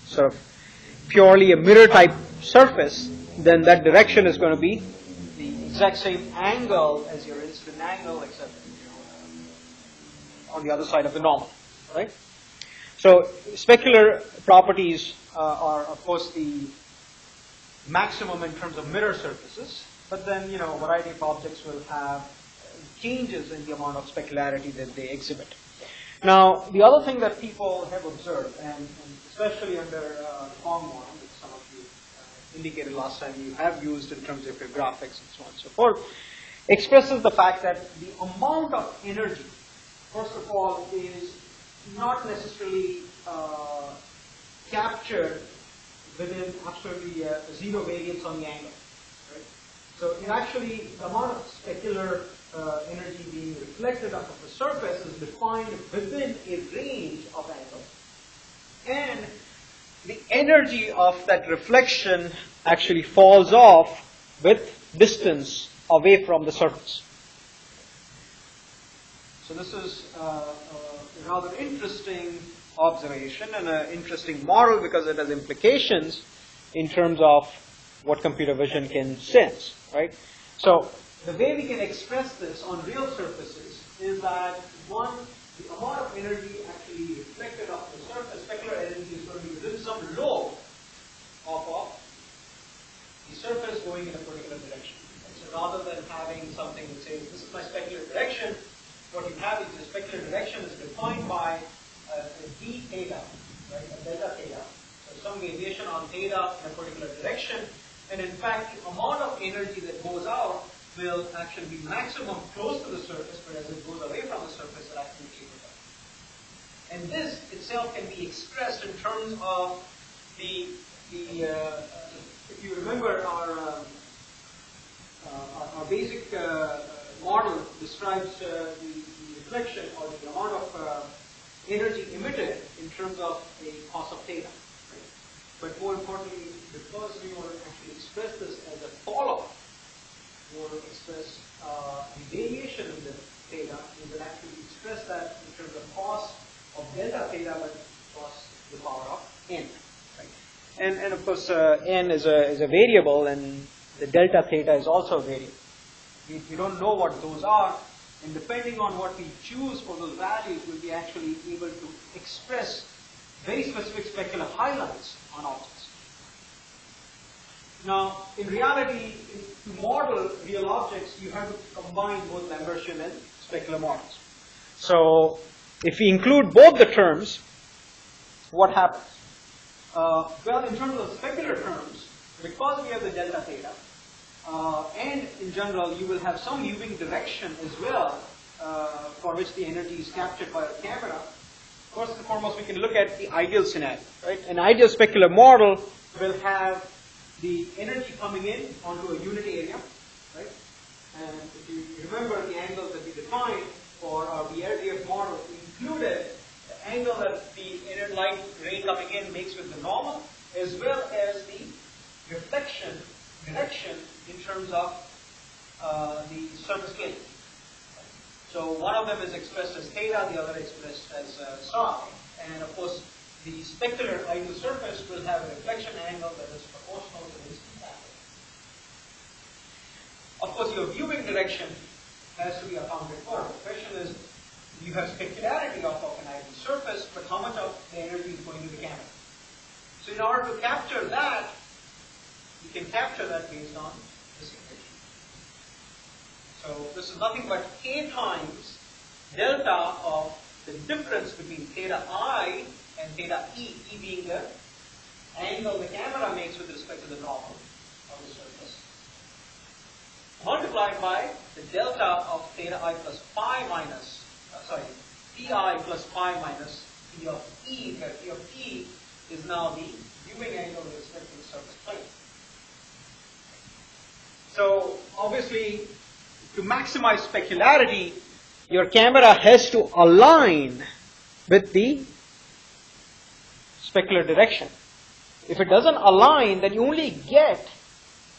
sort of purely a mirror type surface, then that direction is going to be the exact same angle as your incident angle, except on the other side of the normal, right? So specular properties are, of course, the maximum in terms of mirror surfaces, but then, a variety of objects will have changes in the amount of specularity that they exhibit. Now, the other thing that people have observed, and especially under Kong model, which some of you indicated last time you have used in terms of your graphics and so on and so forth, expresses the fact that the amount of energy, first of all, is not necessarily captured within absolutely zero variance on the angle. Right? So it actually, the amount of specular energy being reflected off of the surface is defined within a range of angles. And the energy of that reflection actually falls off with distance away from the surface. So this is a rather interesting observation and an interesting model because it has implications in terms of what computer vision can sense, right? So the way we can express this on real surfaces is that, one, the amount of energy actually reflected off the surface, specular energy, is going to be within some lobe of the surface going in a particular direction. And so rather than having something that says, this is my specular direction, what you have is the specular direction is defined by a d theta, right, a delta theta. So some variation on theta in a particular direction, and in fact, the amount of energy that goes out will actually be maximum close to the surface, but as it goes away from the surface, it actually tapers off. And this itself can be expressed in terms of if you remember our basic model describes the reflection or the amount of energy emitted in terms of a cos of theta. Right? But more importantly, because we want to actually express this as a follow-up, we want to express the variation in the theta, we will actually express that in terms of cos of delta theta, but cos to the power of n. Right? And of course, n is a variable, and the delta theta is also a variable. We don't know what those are, and depending on what we choose for those values, we'll be actually able to express very specific specular highlights on objects. Now, in reality, to model real objects, you have to combine both Lambertian and specular models. So, if we include both the terms, what happens? Well, in terms of specular terms, because we have the delta theta, and in general, you will have some moving direction as well, for which the energy is captured by a camera. First and foremost, we can look at the ideal scenario, right? An ideal specular model will have the energy coming in onto a unit area, right? And if you remember the angles that we defined for our RDF model, we included the angle that the inner light ray coming in makes with the normal, as well as the reflection direction in terms of the surface plane. So one of them is expressed as theta, the other expressed as psi. And of course, the specular ideal surface will have a reflection angle that is proportional to the incident angle. Of course, your viewing direction has to be accounted for. The question is, you have specularity of an ideal surface, but how much of the energy is going to the camera? So in order to capture that, you can capture that based on this equation. So this is nothing but k times delta of the difference between theta I and theta E, E being the angle the camera makes with respect to the normal of the surface, multiplied by the delta of theta I plus pi minus, pi plus pi minus P of E, where P of E is now the viewing angle with respect to the surface plane. So obviously, to maximize specularity, your camera has to align with the specular direction. If it doesn't align, then you only get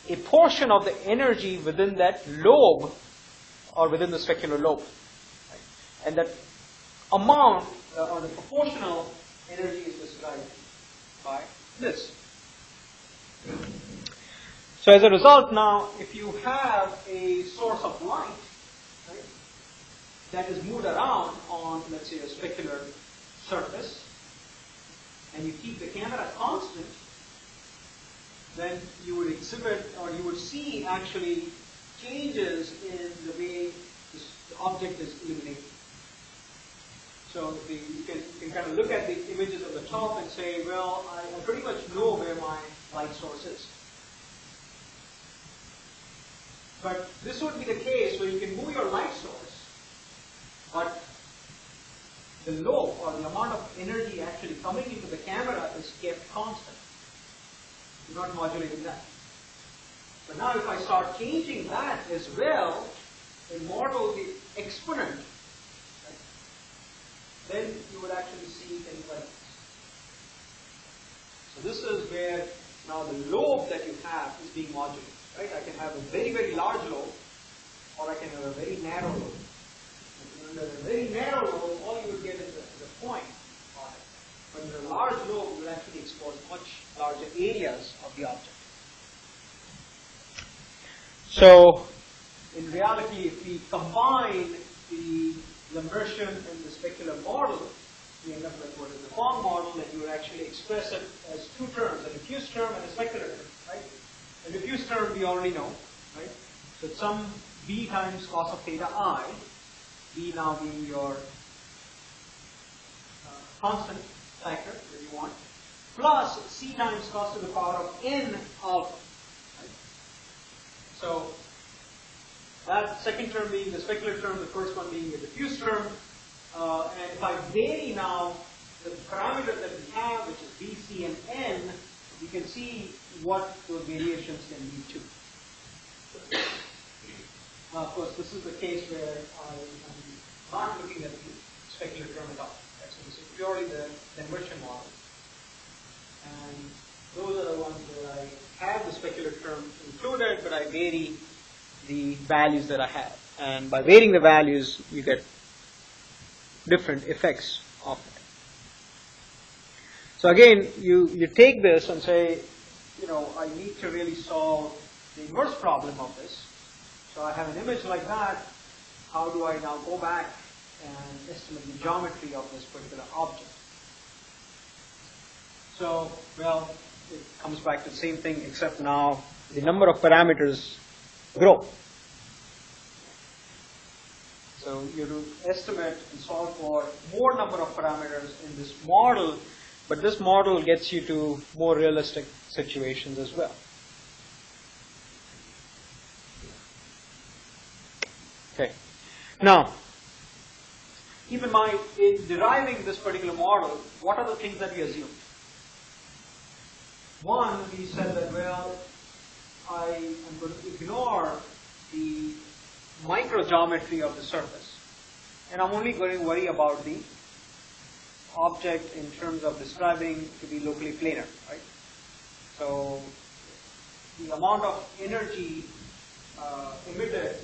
a portion of the energy within that lobe or within the specular lobe. And that amount or the proportional energy is described by this. So as a result now, if you have a source of light, right, that is moved around on, let's say, a specular surface, and you keep the camera constant, then you would exhibit, or you would see actually changes in the way the object is illuminated. So you can kind of look at the images on the top and say, well, I pretty much know where my light source is. But this would be the case where you can move your light source, but the lobe, or the amount of energy actually coming into the camera, is kept constant. You're not modulating that. But now if I start changing that as well and model the exponent, right, then you would actually see things like this. So this is where now the lobe that you have is being modulated. Right? I can have a very, very large lobe, or I can have a very narrow lobe. Under a very narrow lobe, all you will get is the point on it. But in a large lobe, you will actually expose much larger areas of the object. So, in reality, if we combine the Lambertian and the specular model, we end up with what is the Phong model, and you would actually express it as two terms, a diffuse term and a specular term, right? A diffuse term we already know, right? So it's some b times cos of theta I, b now being your constant factor that you want, plus c times cos to the power of n alpha. Right? So that second term being the specular term, the first one being the diffuse term. And if I vary now the parameter that we have, which is b, c, and n, you can see what those variations can lead to. Now, of course, this is the case where I'm not looking at the specular term at all. Right? So this is purely the Lambertian model. And those are the ones where I have the specular term included, but I vary the values that I have. And by varying the values, you get different effects of it. So again, you take this and say, I need to really solve the inverse problem of this. So I have an image like that. How do I now go back and estimate the geometry of this particular object? So, well, it comes back to the same thing, except now the number of parameters grow. So you have to estimate and solve for more number of parameters in this model, but this model gets you to more realistic situations as well. Okay. Now, keep in mind, in deriving this particular model, what are the things that we assumed? One, we said that, well, I am going to ignore the microgeometry of the surface, and I'm only going to worry about the object in terms of describing to be locally planar, right? So the amount of energy emitted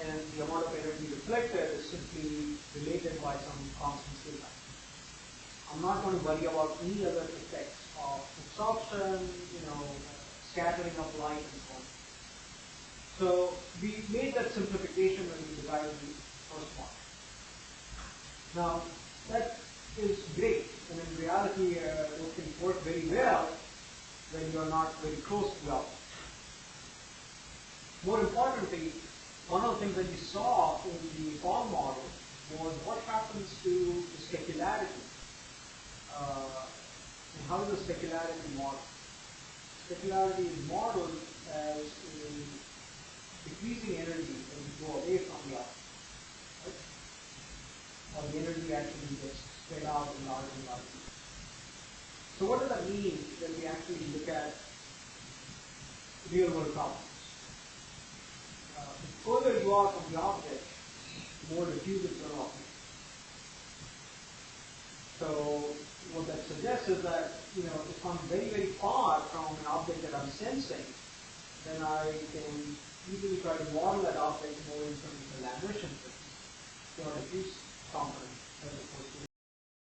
and the amount of energy reflected is simply related by some constant theta. I'm not going to worry about any other effects of absorption, scattering of light and so on. So we made that simplification when we derived the first one. Now that is great, and in reality those things work very well when you are not very close to the object. More importantly, one of the things that we saw in the Phong model was what happens to the specularity. And how is the specularity modeled? Specularity is modeled as a decreasing energy as you go away from the object. Right? Or the energy actually gets spread out in larger and larger. So what does that mean when we actually look at real world problems? The further you are from the object, the more diffuse it's going to appear. So what that suggests is that, if I'm very, very far from an object that I'm sensing, then I can easily try to model that object more in terms of the Lambertian system, or diffuse component, as opposed to